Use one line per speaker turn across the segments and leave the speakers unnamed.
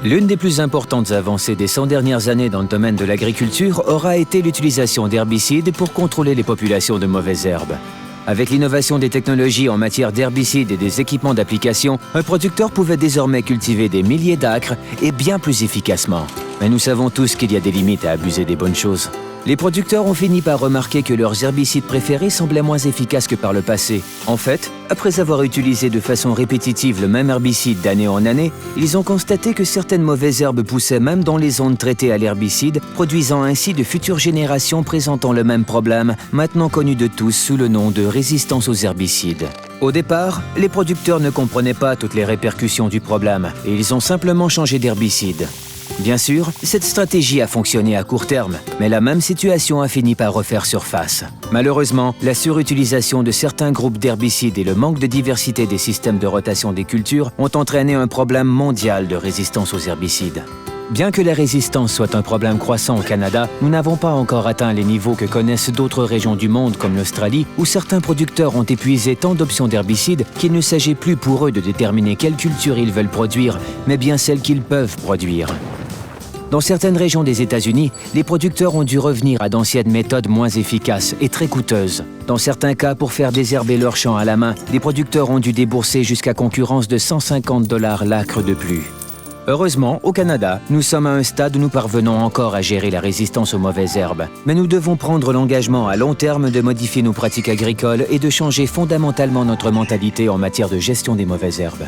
L'une des plus importantes avancées des 100 dernières années dans le domaine de l'agriculture aura été l'utilisation d'herbicides pour contrôler les populations de mauvaises herbes. Avec l'innovation des technologies en matière d'herbicides et des équipements d'application, un producteur pouvait désormais cultiver des milliers d'acres et bien plus efficacement. Mais nous savons tous qu'il y a des limites à abuser des bonnes choses. Les producteurs ont fini par remarquer que leurs herbicides préférés semblaient moins efficaces que par le passé. En fait, après avoir utilisé de façon répétitive le même herbicide d'année en année, ils ont constaté que certaines mauvaises herbes poussaient même dans les zones traitées à l'herbicide, produisant ainsi de futures générations présentant le même problème, maintenant connu de tous sous le nom de résistance aux herbicides. Au départ, les producteurs ne comprenaient pas toutes les répercussions du problème et ils ont simplement changé d'herbicide. Bien sûr, cette stratégie a fonctionné à court terme, mais la même situation a fini par refaire surface. Malheureusement, la surutilisation de certains groupes d'herbicides et le manque de diversité des systèmes de rotation des cultures ont entraîné un problème mondial de résistance aux herbicides. Bien que la résistance soit un problème croissant au Canada, nous n'avons pas encore atteint les niveaux que connaissent d'autres régions du monde comme l'Australie, où certains producteurs ont épuisé tant d'options d'herbicides qu'il ne s'agit plus pour eux de déterminer quelle culture ils veulent produire, mais bien celle qu'ils peuvent produire. Dans certaines régions des États-Unis, les producteurs ont dû revenir à d'anciennes méthodes moins efficaces et très coûteuses. Dans certains cas, pour faire désherber leurs champs à la main, les producteurs ont dû débourser jusqu'à concurrence de 150 $ l'acre de plus. Heureusement, au Canada, nous sommes à un stade où nous parvenons encore à gérer la résistance aux mauvaises herbes. Mais nous devons prendre l'engagement à long terme de modifier nos pratiques agricoles et de changer fondamentalement notre mentalité en matière de gestion des mauvaises herbes.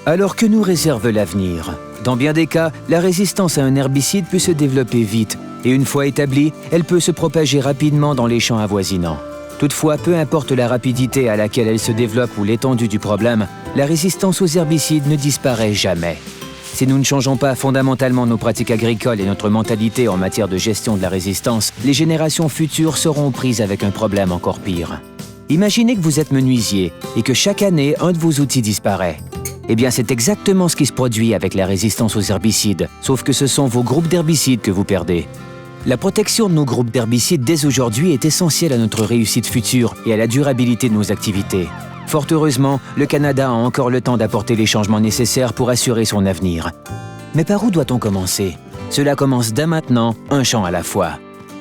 Alors que nous réserve l'avenir? Dans bien des cas, la résistance à un herbicide peut se développer vite et une fois établie, elle peut se propager rapidement dans les champs avoisinants. Toutefois, peu importe la rapidité à laquelle elle se développe ou l'étendue du problème, la résistance aux herbicides ne disparaît jamais. Si nous ne changeons pas fondamentalement nos pratiques agricoles et notre mentalité en matière de gestion de la résistance, les générations futures seront aux prises avec un problème encore pire. Imaginez que vous êtes menuisier et que chaque année, un de vos outils disparaît. Eh bien, c'est exactement ce qui se produit avec la résistance aux herbicides, sauf que ce sont vos groupes d'herbicides que vous perdez. La protection de nos groupes d'herbicides dès aujourd'hui est essentielle à notre réussite future et à la durabilité de nos activités. Fort heureusement, le Canada a encore le temps d'apporter les changements nécessaires pour assurer son avenir. Mais par où doit-on commencer? Cela commence dès maintenant, un champ à la fois.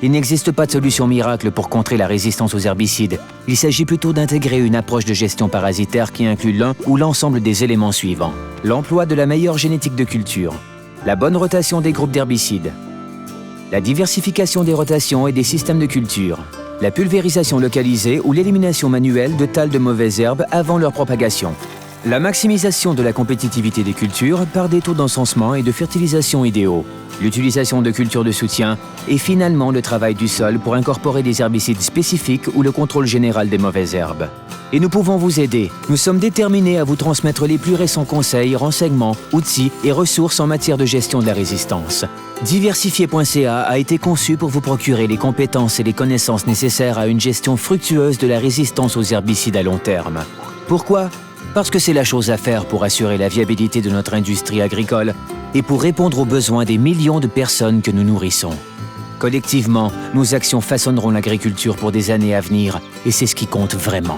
Il n'existe pas de solution miracle pour contrer la résistance aux herbicides. Il s'agit plutôt d'intégrer une approche de gestion parasitaire qui inclut l'un ou l'ensemble des éléments suivants. L'emploi de la meilleure génétique de culture, la bonne rotation des groupes d'herbicides, la diversification des rotations et des systèmes de culture, la pulvérisation localisée ou l'élimination manuelle de tales de mauvaises herbes avant leur propagation, la maximisation de la compétitivité des cultures par des taux d'encensement et de fertilisation idéaux, l'utilisation de cultures de soutien et finalement le travail du sol pour incorporer des herbicides spécifiques ou le contrôle général des mauvaises herbes. Et nous pouvons vous aider. Nous sommes déterminés à vous transmettre les plus récents conseils, renseignements, outils et ressources en matière de gestion de la résistance. Diversifier.ca a été conçu pour vous procurer les compétences et les connaissances nécessaires à une gestion fructueuse de la résistance aux herbicides à long terme. Pourquoi? Parce que c'est la chose à faire pour assurer la viabilité de notre industrie agricole et pour répondre aux besoins des millions de personnes que nous nourrissons. Collectivement, nos actions façonneront l'agriculture pour des années à venir et c'est ce qui compte vraiment.